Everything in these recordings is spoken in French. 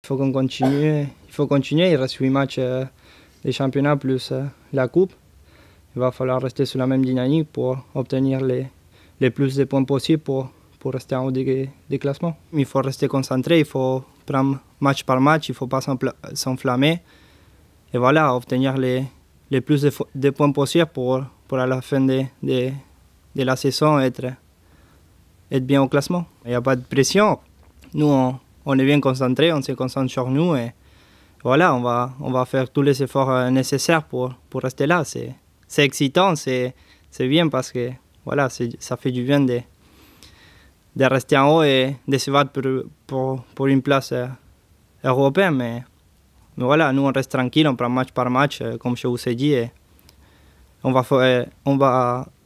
faut qu'on continue. Il faut continuer. Il reste 8 matchs des championnats plus la coupe. Il va falloir rester sur la même dynamique pour obtenir les plus de points possibles pour rester en haut des classements. Il faut rester concentré, il faut prendre match par match, il ne faut pas s'enflammer. Et voilà, obtenir les plus de points possibles pour à la fin de la saison être bien au classement. Il n'y a pas de pression. Nous, on est bien concentrés, on se concentre sur nous et voilà, on va faire tous les efforts nécessaires pour rester là. C'est excitant, c'est bien parce que voilà, ça fait du bien de rester en haut et de se battre pour une place européenne. Mais voilà, nous on reste tranquille, on prend match par match, comme je vous ai dit, et on va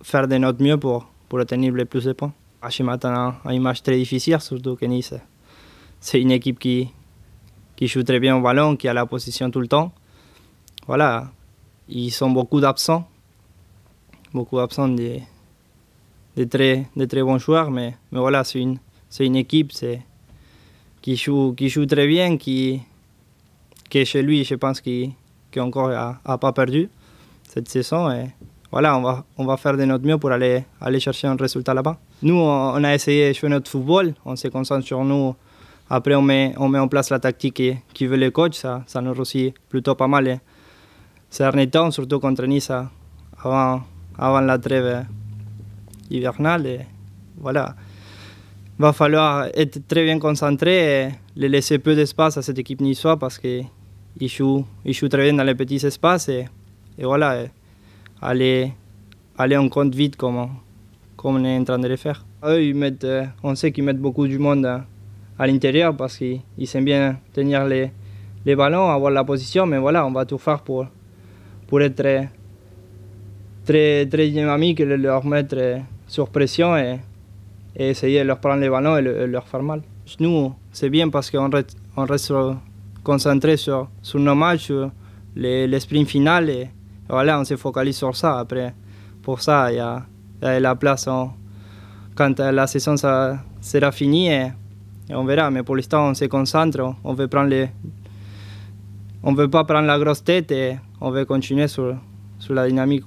faire de notre mieux pour obtenir le plus de points. Je m'attends à une match très difficile, surtout que Nice, c'est une équipe qui joue très bien au ballon, qui a la position tout le temps. Voilà, ils sont beaucoup d'absents de très bons joueurs, mais voilà, c'est une équipe qui joue très bien, qui chez lui, je pense qu'il encore a pas perdu cette saison. Et voilà, on va faire de notre mieux pour aller chercher un résultat là-bas. Nous, on a essayé de jouer notre football, on se concentre sur nous. Après, on met en place la tactique qui veut le coach, ça nous réussit plutôt pas mal. Ces derniers temps, surtout contre Nice, avant la trêve hivernale. Et voilà, il va falloir être très bien concentré et laisser peu d'espace à cette équipe niçoise parce qu'ils jouent très bien dans les petits espaces. Et voilà, aller en compte vite comme on est en train de le faire. Eux, on sait qu'ils mettent beaucoup du monde à l'intérieur parce qu'ils aiment bien tenir les ballons, avoir la position, mais voilà, on va tout faire pour être très dynamique et leur mettre sur pression et essayer de leur prendre les ballons et leur faire mal. Nous, c'est bien parce qu'on reste concentré sur nos matchs, sur les sprints finales et voilà, on se focalise sur ça. Après, pour ça, il y a la place quand la saison sera finie et on verra. Mais pour l'instant, on se concentre, on veut pas prendre la grosse tête et on veut continuer sur la dynamique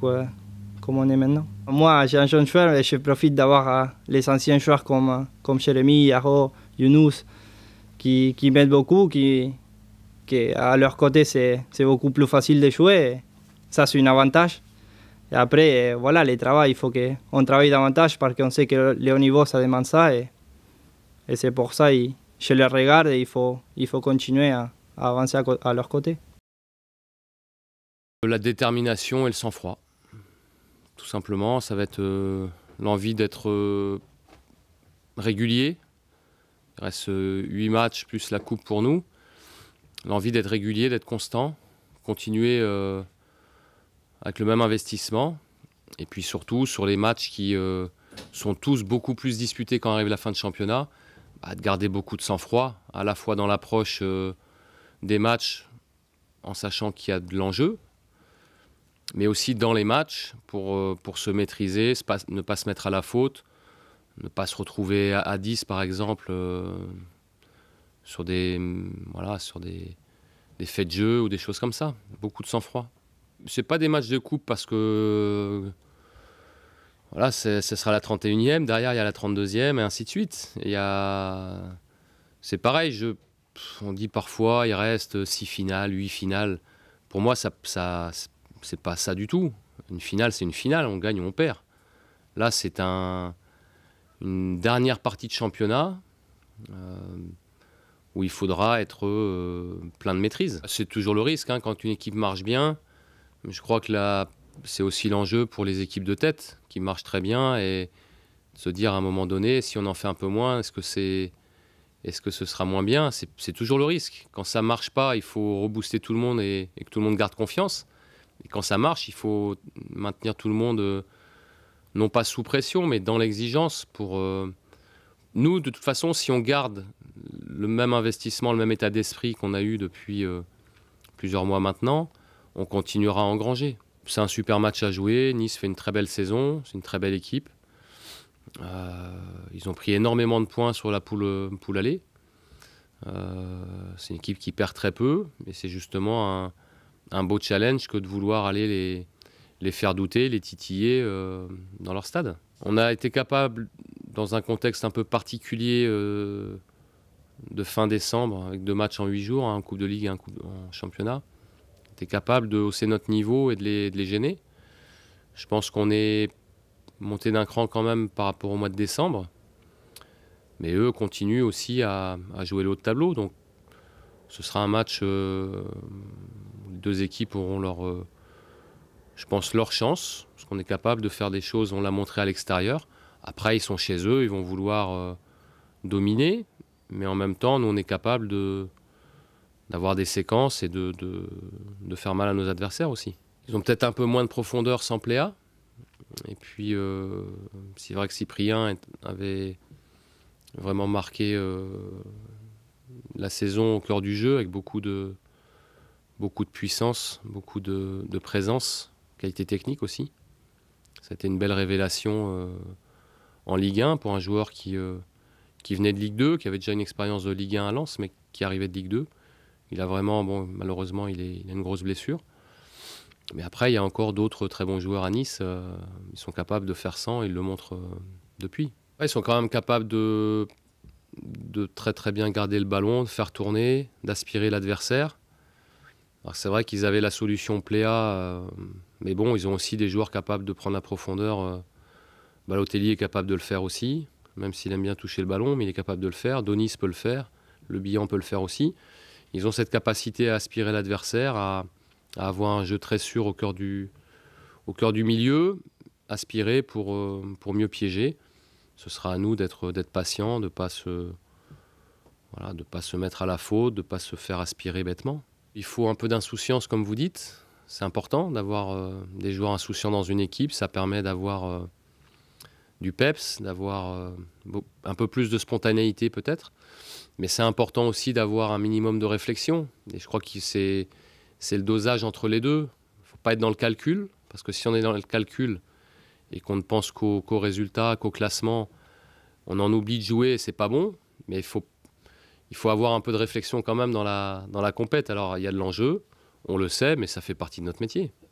comme on est maintenant. Moi, j'ai un jeune joueur et je profite d'avoir les anciens joueurs comme Jérémy, Yaro, Younous, qui m'aident beaucoup, qui à leur côté, c'est beaucoup plus facile de jouer. Ça, c'est un avantage. Et après, voilà, le travail, il faut qu'on travaille davantage parce qu'on sait que le haut niveau, ça demande ça. Et c'est pour ça que je les regarde et il faut continuer à avancer à leur côté. La détermination et le sang-froid. Tout simplement, ça va être l'envie d'être régulier. Il reste 8 matchs plus la coupe pour nous. L'envie d'être régulier, d'être constant, continuer avec le même investissement. Et puis surtout, sur les matchs qui sont tous beaucoup plus disputés quand arrive la fin de championnat, de garder beaucoup de sang-froid, à la fois dans l'approche des matchs, en sachant qu'il y a de l'enjeu, mais aussi dans les matchs pour se maîtriser, ne pas se mettre à la faute, ne pas se retrouver à 10 par exemple sur des faits de jeu ou des choses comme ça. Beaucoup de sang-froid. Ce pas des matchs de coupe parce que voilà, ce sera la 31e, derrière il y a la 32e et ainsi de suite. C'est pareil, on dit parfois il reste 6 finales, 8 finales. Pour moi, c'est pas ça du tout. Une finale, c'est une finale, on gagne ou on perd. Là, c'est une dernière partie de championnat où il faudra être plein de maîtrise. C'est toujours le risque, hein, quand une équipe marche bien. Je crois que là, c'est aussi l'enjeu pour les équipes de tête qui marchent très bien et se dire à un moment donné, si on en fait un peu moins, est-ce que ce sera moins bien? C'est toujours le risque. Quand ça ne marche pas, il faut rebooster tout le monde et que tout le monde garde confiance. Et quand ça marche, il faut maintenir tout le monde, non pas sous pression, mais dans l'exigence. Nous, de toute façon, si on garde le même investissement, le même état d'esprit qu'on a eu depuis plusieurs mois maintenant, on continuera à engranger. C'est un super match à jouer. Nice fait une très belle saison. C'est une très belle équipe. Ils ont pris énormément de points sur la poule aller. C'est une équipe qui perd très peu, mais c'est justement un beau challenge que de vouloir aller les faire douter, les titiller dans leur stade. On a été capable, dans un contexte un peu particulier de fin décembre, avec 2 matchs en 8 jours, un Coupe de Ligue et un Coupe en championnat, on était capable de hausser notre niveau et de les gêner. Je pense qu'on est monté d'un cran quand même par rapport au mois de décembre. Mais eux continuent aussi à jouer le haut de tableau. Donc ce sera un match où les 2 équipes auront je pense leur chance, parce qu'on est capable de faire des choses, on l'a montré à l'extérieur. Après, ils sont chez eux, ils vont vouloir dominer, mais en même temps, nous, on est capable d'avoir des séquences et de faire mal à nos adversaires aussi. Ils ont peut-être un peu moins de profondeur sans Pléa. Et puis, c'est vrai que Cyprien avait vraiment marqué la saison au cœur du jeu avec beaucoup de puissance, beaucoup de présence, qualité technique aussi. C'était une belle révélation en Ligue 1 pour un joueur qui venait de Ligue 2, qui avait déjà une expérience de Ligue 1 à Lens, mais qui arrivait de Ligue 2. Il a vraiment, bon, malheureusement, il a une grosse blessure. Mais après, il y a encore d'autres très bons joueurs à Nice. Ils sont capables de faire 100 et ils le montrent depuis. Ouais, ils sont quand même capables de très très bien garder le ballon, de faire tourner, d'aspirer l'adversaire. C'est vrai qu'ils avaient la solution Pléa, mais bon, ils ont aussi des joueurs capables de prendre la profondeur. Balotelli est capable de le faire aussi, même s'il aime bien toucher le ballon, mais il est capable de le faire. Donis peut le faire, Le Bihan peut le faire aussi. Ils ont cette capacité à aspirer l'adversaire, à avoir un jeu très sûr au cœur du milieu, aspirer pour mieux piéger. Ce sera à nous d'être patients, de ne pas se mettre à la faute, de ne pas se faire aspirer bêtement. Il faut un peu d'insouciance, comme vous dites. C'est important d'avoir des joueurs insouciants dans une équipe. Ça permet d'avoir du peps, d'avoir un peu plus de spontanéité peut-être. Mais c'est important aussi d'avoir un minimum de réflexion. Et je crois que c'est le dosage entre les deux. Il ne faut pas être dans le calcul, parce que si on est dans le calcul et qu'on ne pense qu'au résultat, qu'au classement, on en oublie de jouer et c'est pas bon. Mais il faut avoir un peu de réflexion quand même dans la compète. Alors il y a de l'enjeu, on le sait, mais ça fait partie de notre métier.